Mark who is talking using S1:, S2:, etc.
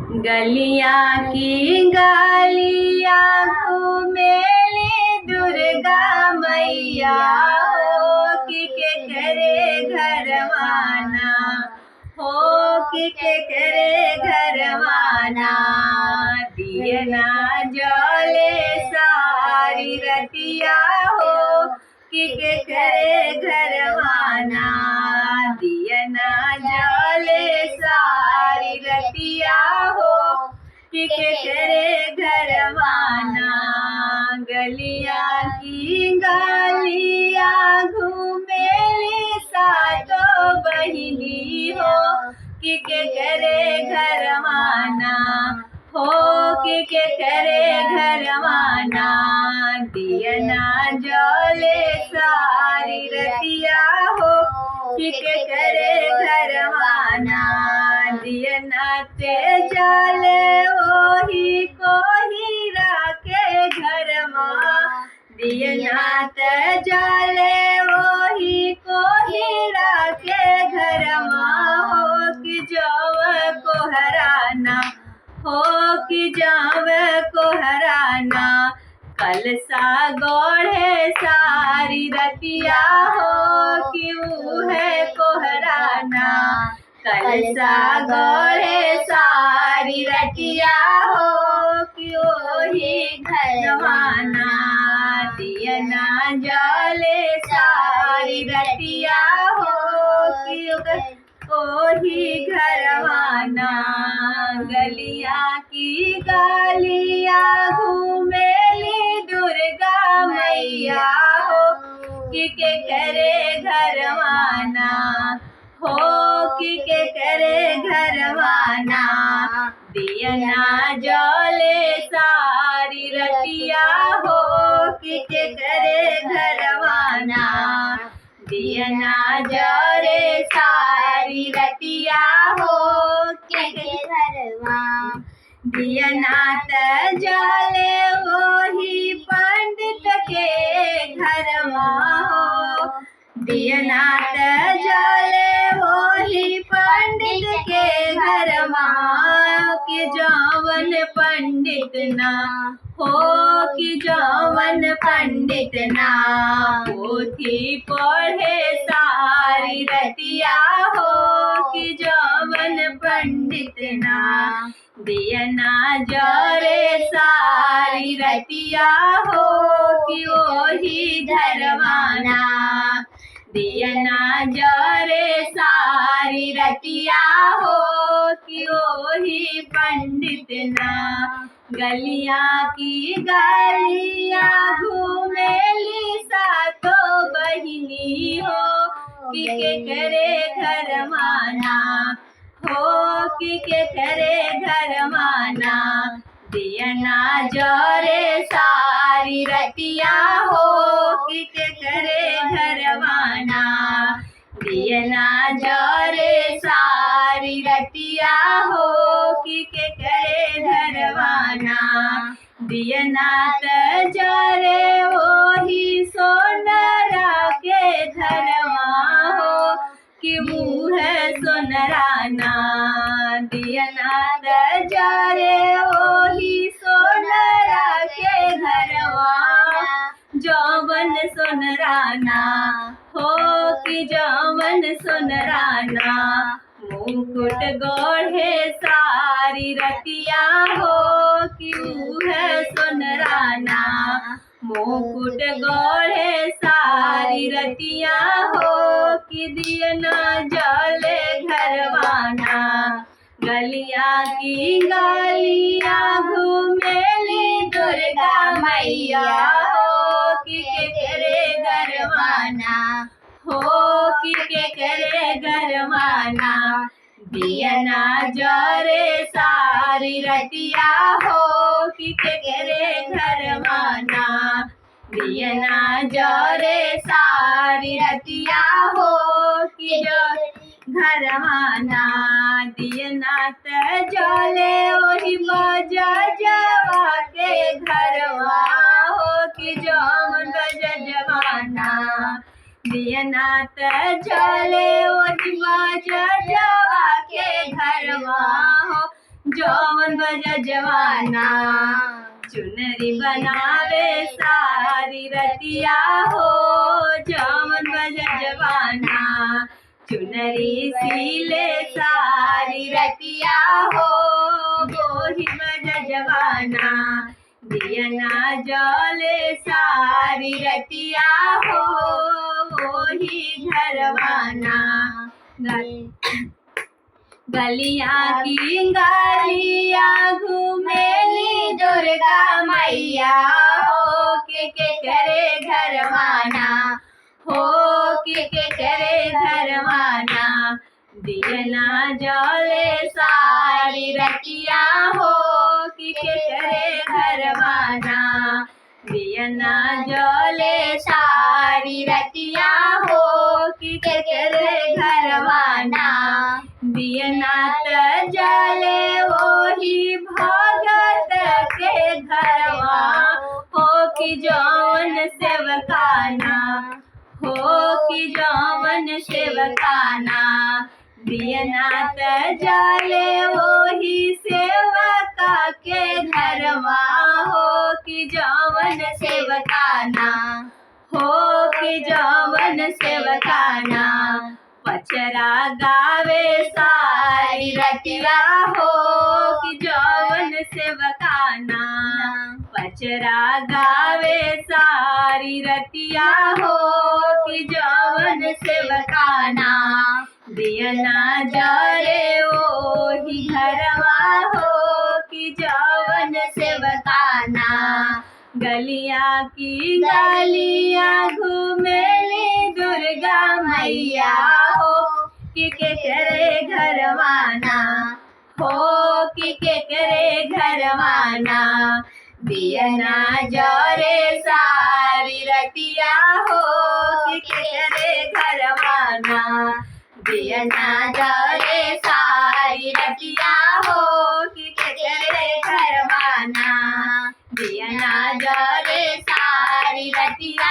S1: गलियां की गलियां घूमेली दुर्गा मैया हो कि के करे घरवाना हो कि के करे घरवाना। दियना जले सारी रतिया हो कि के करे घरवाना। दियना जले सारी रतिया हो कि के करे घरवाना। गलियां की गलियां घूमेली सातो बहिनी हो कि के करे घरवाना हो कि के करे घरवाना। दियना जले सारी रतिया हो कि के करे घरवाना। दियना ते जले ओही कोही राके घरमा। दियना ते जले ओही कोही राके घरमा हो कि जाव को हराना हो कि जाव को हराना। कलसा गोढ़े सारी रतिया हो कि है को हराना। कलसा गोढ़े सारी रतिया हो कि ओही घरवाना। दियना जले सारी रतिया हो कि ओही घरवाना। गलियां की गलियां घूमेली दुर्गा मैया हो कि के करे घरवाना हो कि के करे घरवाना। दियना जले सारी रतिया हो कि के करे घरवाना। दियना जले सारी रतिया हो कि के घरवा। दियना त जले वही पंडित के घरवा हो। दियना त जले वही पंडित के घरवा कि जवन पंडित ना हो कि जवन पंडित ना। पोथी पढ़े सारी रतिया हो कि जवन पंडित ना। दियना जरे सारी रतिया हो कि ओही घरवाना। दियना जरे सारी रतिया हो कि ओही पंडित ना। गलियां की गलियां घूमेली सातो बहिनी हो कि के करे घरवाना हो कि के करे घरवाना। दियना जरे सारी रतिया हो कि के करे घरवाना। दियना जरे सारी रतिया हो कि के करे घरवाना। दियना त जरे ओही सोनरा के घरवा हो कि मुँह सोनराना। दियना त जरे ओही सोनरा के घरवा जवन सोनराना हो कि जवन सोनराना। मुकुट गोढ़े सारी रतिया हो कि है सोनराना। मुकुट गोढ़े सारी रतिया हो कि दियना जले घरवाना। गलियां की गलियां घूमेली दुर्गा मैया हो कि के करे घरवाना हो कि के करे घरवाना। दियना जरे सारी रतिया हो कि के करे घरवाना। दियना जरे सारी रतिया हो कि घरवाना। दियना त जले ओही बजजवा के घरवा हो कि जवन बजजवाना। दियना त जले ओही बजजवा के घरवा हो जौवन बजवाना चुनरी बनावे सारी रतिया हो जौवन बजवाना चुनरी सीले सारी रतिया हो गोही बजवाना दियना जले सारी रतिया हो वही घरवाना गलिया की गलिया घूमेली दुर्गा मैया हो के करे घरवाना हो के करे घरवाना दियना जले सारी रतिया हो के करे घरवाना दियना जले सारी रतिया हो के करे घरवाना दियना त जले वही भगत के घरवा हो कि जौवन सेवकाना हो कि जौवन सेवकाना दियना त जले वही सेवका के घरवा हो कि जौवन सेवकाना हो कि जौवन सेवकाना पचरा गावे सारी रतिया हो कि जौवन सेवकाना पचरा गावे सारी रतिया हो कि जौवन सेवकाना दियना जरे वही घरवा हो कि जौवन सेवकाना गलिया की गलिया घूमेली दुर्गा मैया हो कि करे घरवाना हो कि करे घरवाना दियना जरे सारी रतिया हो कि करे घरवाना दियना जरे सारी रतिया हो कि करे घरवाना दियना जरे सारी रतिया